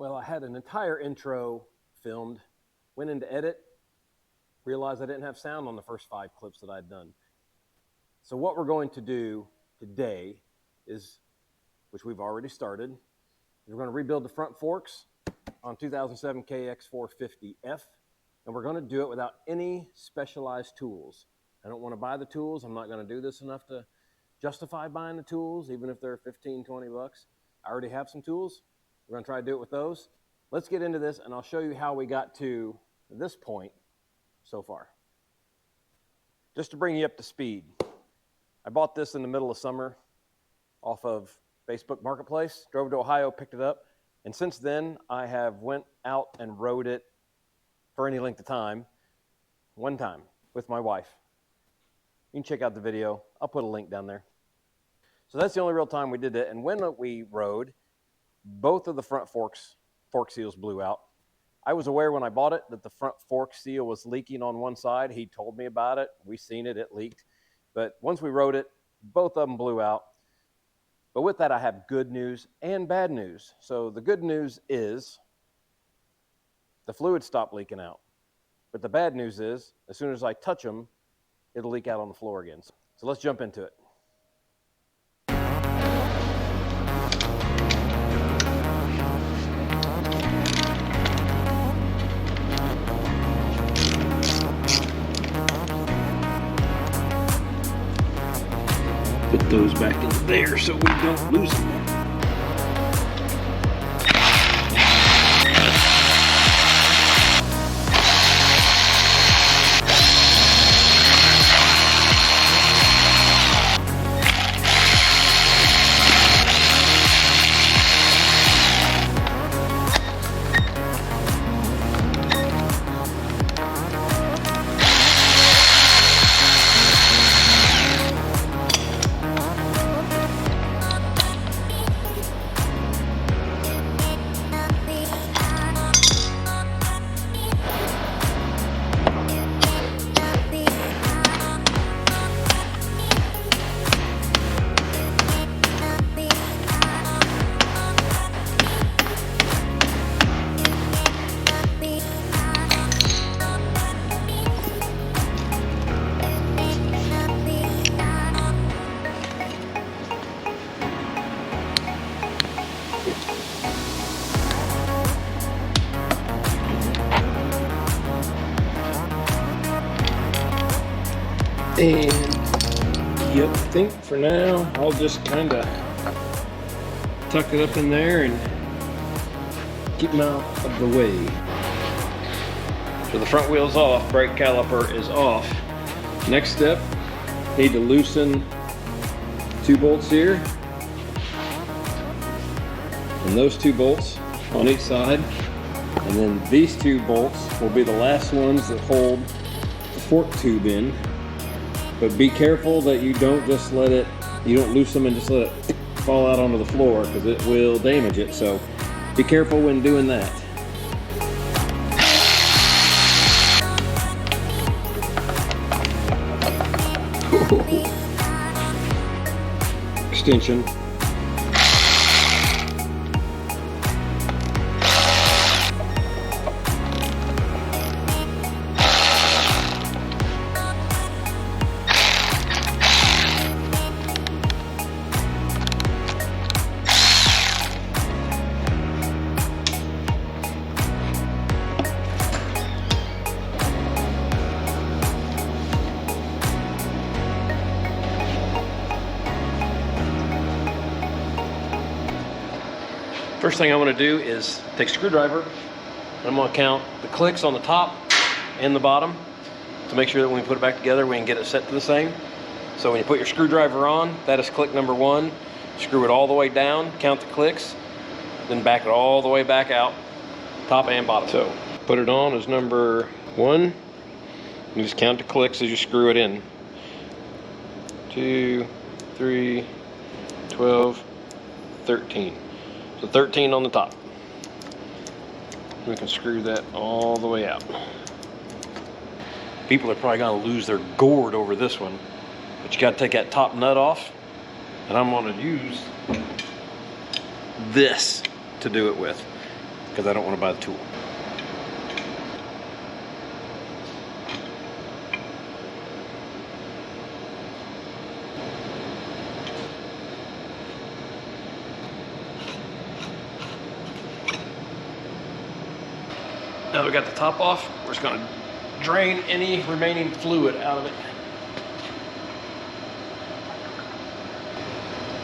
Well, I had an entire intro filmed, went into edit, realized I didn't have sound on the first 5 clips that I'd done. So what we're going to do today is, which we've already started, is we're going to rebuild the front forks on 2007 KX450F, and we're going to do it without any specialized tools. I don't want to buy the tools. I'm not going to do this enough to justify buying the tools, even if they're 15, 20 bucks. I already have some tools. We're going to try to do it with those. Let's get into this, and I'll show you how we got to this point so far. Just to bring you up to speed, I bought this in the middle of summer off of Facebook Marketplace, drove to Ohio, picked it up, and since then I have went out and rode it for any length of time, one time with my wife. You can check out the video. I'll put a link down there. So that's the only real time we did it, and when we rode, both of the front fork seals blew out. I was aware when I bought it that the front fork seal was leaking on one side. He told me about it. We seen it, it leaked. But once we rode it, both of them blew out. But with that, I have good news and bad news. So the good news is the fluid stopped leaking out. But the bad news is, as soon as I touch them, it'll leak out on the floor again. So let's jump into it. Put those back in there so we don't lose them. And yep, I think for now I'll just kind of tuck it up in there and keep them out of the way. So the front wheel's off, brake caliper is off. Next step, need to loosen 2 bolts here. And those 2 bolts on each side. And then these 2 bolts will be the last ones that hold the fork tube in. But be careful that you don't just let it, you don't loose them and just let it fall out onto the floor, because it will damage it. So be careful when doing that. Extension. First thing I'm going to do is take a screwdriver. I'm going to count the clicks on the top and the bottom to make sure that when we put it back together, we can get it set to the same. So when you put your screwdriver on, that is click number 1. Screw it all the way down, count the clicks, then back it all the way back out, top and bottom. So put it on as number 1. You just count the clicks as you screw it in. 2, 3, 12, 13. So 13 on the top. We can screw that all the way out. People are probably gonna lose their gourd over this one, but you gotta take that top nut off, and I'm gonna use this to do it with. because I don't want to buy the tool. Now we got the top off, we're just going to drain any remaining fluid out of it.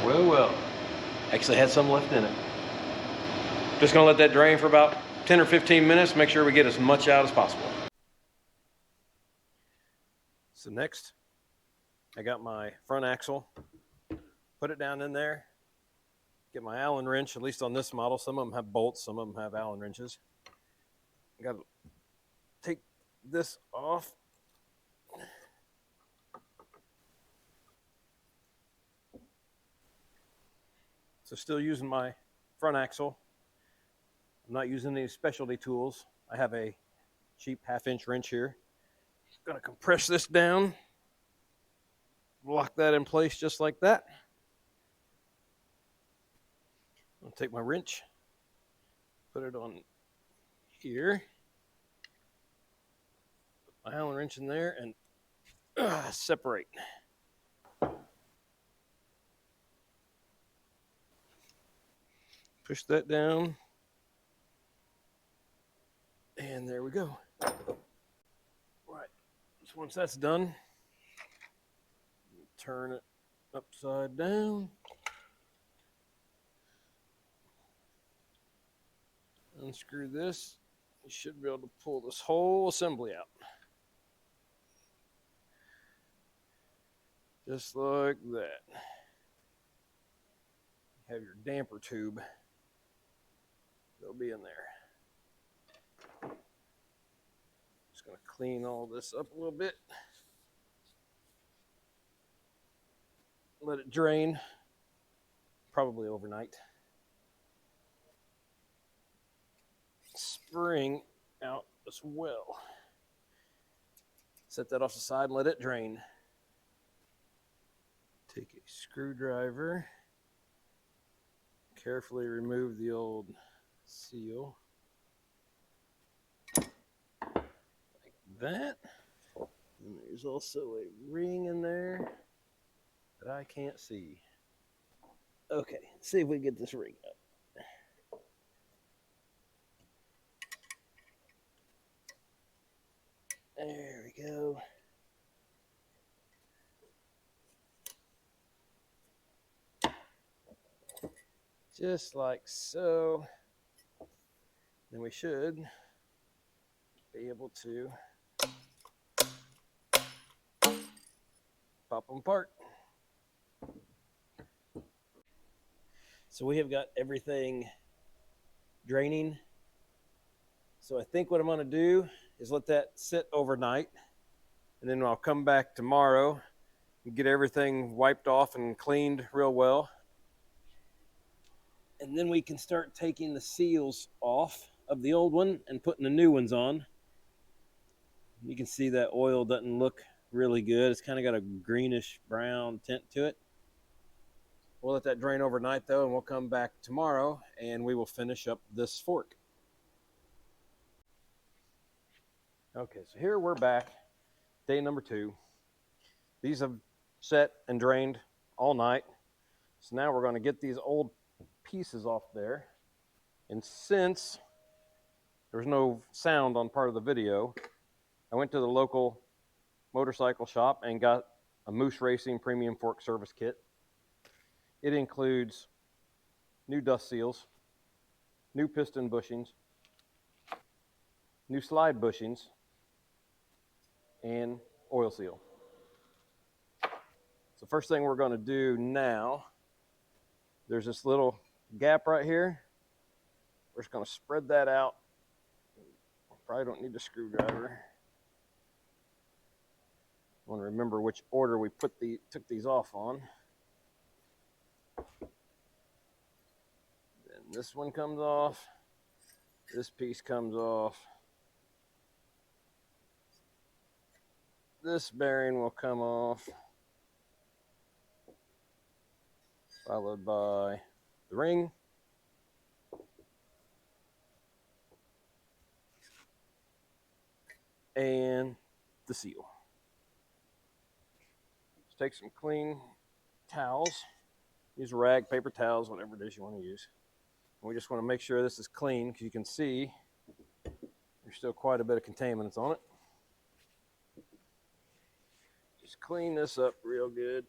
Well, actually had some left in it. Just going to let that drain for about 10 or 15 minutes, make sure we get as much out as possible. So next, I got my front axle, put it down in there, get my Allen wrench, at least on this model. Some of them have bolts, some of them have Allen wrenches. Got to take this off. So still using my front axle. I'm not using any specialty tools. I have a cheap 1/2-inch wrench here. Gonna compress this down, lock that in place just like that. I'll take my wrench, put it on here, put my Allen wrench in there, and separate. Push that down, and there we go. Right, so once that's done, turn it upside down. Unscrew this. You should be able to pull this whole assembly out. Just like that. Have your damper tube. They'll be in there. Just going to clean all this up a little bit. Let it drain, probably overnight. Spring out as well. Set that off the side and let it drain. Take a screwdriver, carefully remove the old seal, like that. And there's also a ring in there that I can't see. Okay, let's see if we get this ring up. There we go. Just like so. Then we should be able to pop them apart. So we have got everything draining. So I think what I'm going to do is let that sit overnight, and then I'll come back tomorrow and get everything wiped off and cleaned real well. And then we can start taking the seals off of the old one and putting the new ones on. You can see that oil doesn't look really good. It's kind of got a greenish brown tint to it. We'll let that drain overnight though, and we'll come back tomorrow and we will finish up this fork. Okay, so here we're back, day number 2. These have set and drained all night. So now we're going to get these old pieces off there. And since there was no sound on part of the video, I went to the local motorcycle shop and got a Moose Racing Premium Fork Service Kit. It includes new dust seals, new piston bushings, new slide bushings, and oil seal. So first thing we're going to do now, there's this little gap right here. We're just going to spread that out. Probably don't need a screwdriver. I want to remember which order we took these off on. Then this one comes off. This piece comes off. This bearing will come off, followed by the ring, and the seal. Just take some clean towels. Use a rag, paper towels, whatever it is you want to use. And we just want to make sure this is clean, because you can see there's still quite a bit of contaminants on it. Just clean this up real good.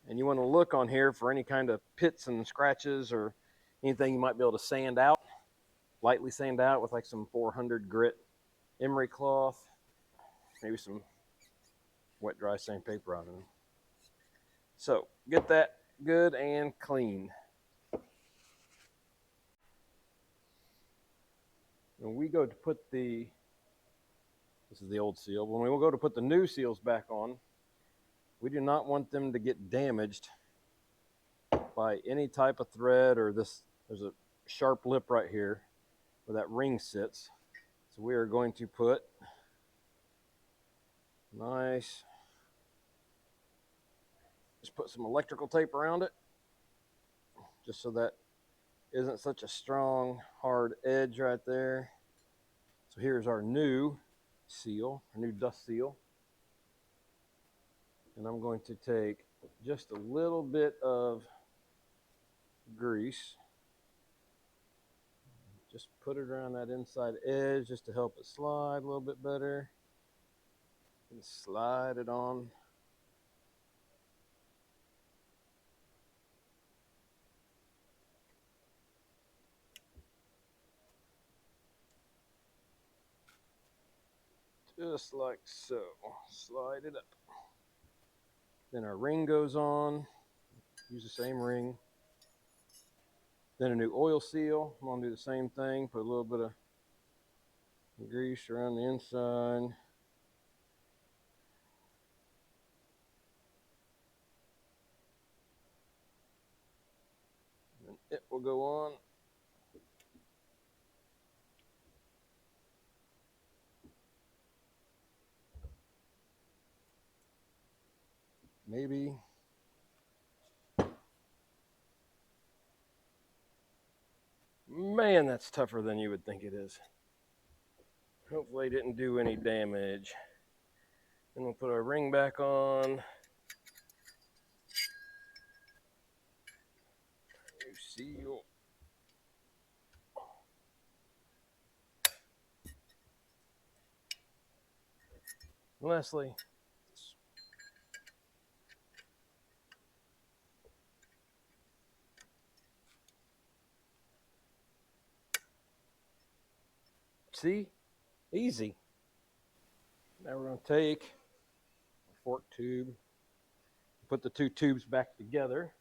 And you want to look on here for any kind of pits and scratches or anything you might be able to sand out, lightly sand out with like some 400 grit emery cloth, maybe some wet dry sandpaper on it. So get that good and clean. When we go to put this is the old seal, when we will go to put the new seals back on, we do not want them to get damaged by any type of thread, or there's a sharp lip right here where that ring sits. So we are going to put just put some electrical tape around it, just so that isn't such a strong, hard edge right there. So here's our new seal, our new dust seal. And I'm going to take just a little bit of grease, just put it around that inside edge just to help it slide a little bit better, and slide it on. Just like so. Slide it up. Then our ring goes on. Use the same ring. Then a new oil seal. I'm going to do the same thing. Put a little bit of grease around the inside. And it will go on. Maybe. Man, that's tougher than you would think it is. Hopefully it didn't do any damage. Then we'll put our ring back on. New seal. Lastly, see? Easy. Now we're going to take a fork tube, put the two tubes back together.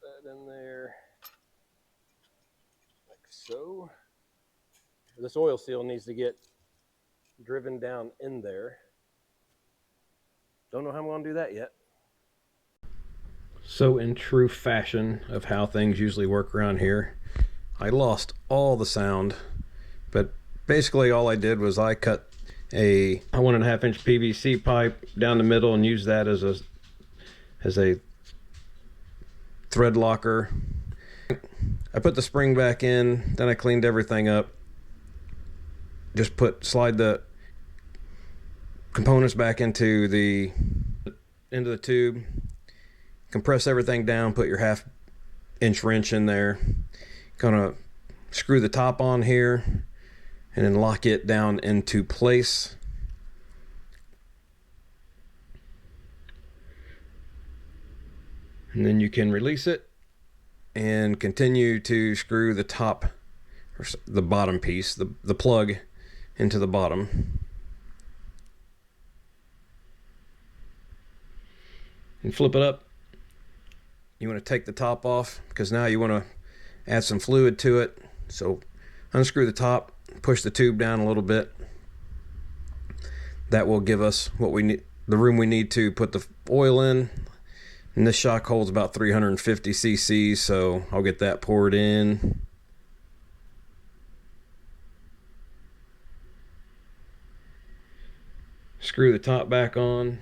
Put that in there, like so. This oil seal needs to get driven down in there. Don't know how I'm going to do that yet. So in true fashion of how things usually work around here, I lost all the sound, but basically all I did was I cut a 1.5 inch PVC pipe down the middle and used that as a thread locker. I put the spring back in, then I cleaned everything up. Just slide the components back into the tube, compress everything down, put your 1/2 inch wrench in there. Gonna screw the top on here and then lock it down into place. And then you can release it and continue to screw the top, or the bottom piece, the plug, into the bottom. And flip it up. You want to take the top off because now you want to add some fluid to it. So unscrew the top, push the tube down a little bit. That will give us what we need, the room we need to put the oil in. And this shock holds about 350 cc's, so I'll get that poured in. Screw the top back on.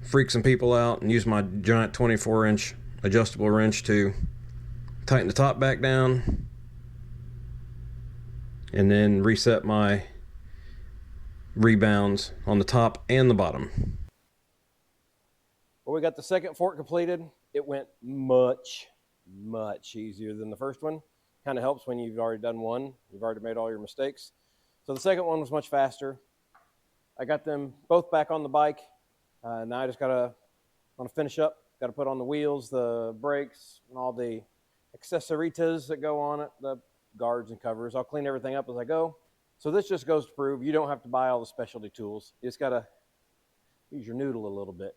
Freak some people out and use my giant 24 inch adjustable wrench to tighten the top back down, and then reset my rebounds on the top and the bottom. Well, we got the second fork completed. It went much easier than the first one. Kind of helps when you've already done one. You've already made all your mistakes. So the second one was much faster. I got them both back on the bike. Now I just want to finish up. Got to put on the wheels, the brakes, and all the accessoritas that go on it, the guards and covers. I'll clean everything up as I go. So this just goes to prove you don't have to buy all the specialty tools. You just got to use your noodle a little bit.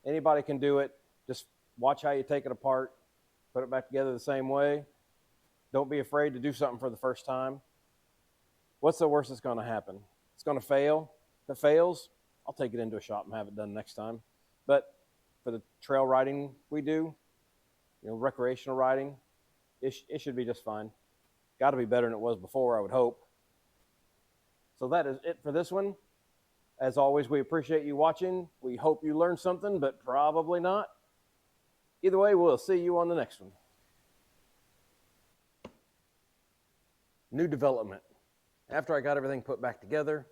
Anybody can do it. Just watch how you take it apart, put it back together the same way. Don't be afraid to do something for the first time. What's the worst that's going to happen? It's going to fail. If it fails, I'll take it into a shop and have it done next time. But for the trail riding we do, recreational riding, it should be just fine. Got to be better than it was before, I would hope. So that is it for this one. As always, we appreciate you watching. We hope you learned something, but probably not. Either way, we'll see you on the next one. New development. After I got everything put back together,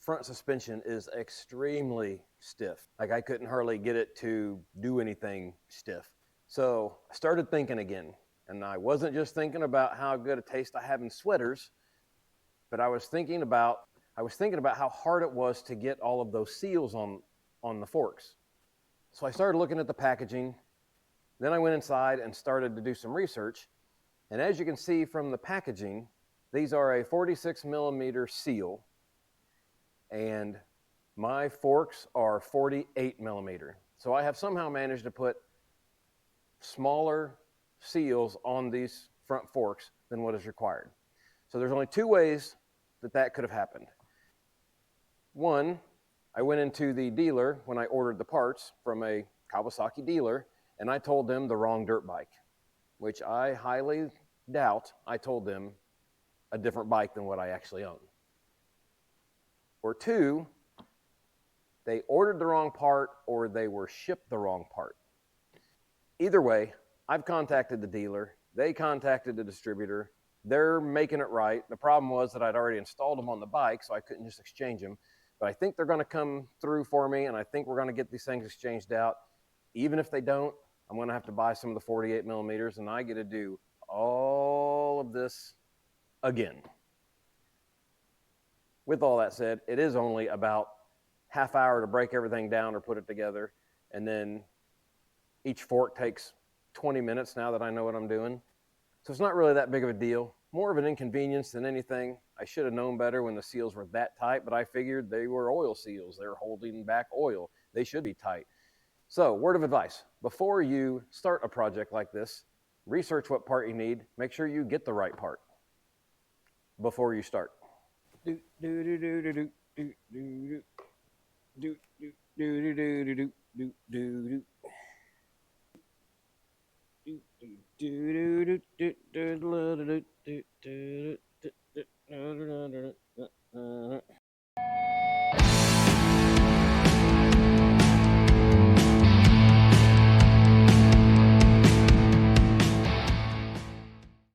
front suspension is extremely stiff. Like I couldn't hardly get it to do anything stiff. So I started thinking again, and I wasn't just thinking about how good a taste I have in sweaters, but I was thinking about how hard it was to get all of those seals on the forks. So I started looking at the packaging. Then I went inside and started to do some research. And as you can see from the packaging, these are a 46 millimeter seal, and my forks are 48 millimeter. So I have somehow managed to put smaller seals on these front forks than what is required. So there's only two ways that could have happened. One, I went into the dealer when I ordered the parts from a Kawasaki dealer, and I told them the wrong dirt bike, which I highly doubt I told them a different bike than what I actually own. Or two, they ordered the wrong part or they were shipped the wrong part. Either way, I've contacted the dealer, they contacted the distributor, they're making it right. The problem was that I'd already installed them on the bike, so I couldn't just exchange them. But I think they're going to come through for me, and I think we're going to get these things exchanged out. Even if they don't, I'm going to have to buy some of the 48 millimeters, and I get to do all of this again. With all that said, it is only about half hour to break everything down or put it together, and then each fork takes 20 minutes now that I know what I'm doing. So it's not really that big of a deal. More of an inconvenience than anything. I should have known better when the seals were that tight, but I figured they were oil seals. They're holding back oil. They should be tight. So, word of advice. Before you start a project like this, research what part you need. Make sure you get the right part before you start.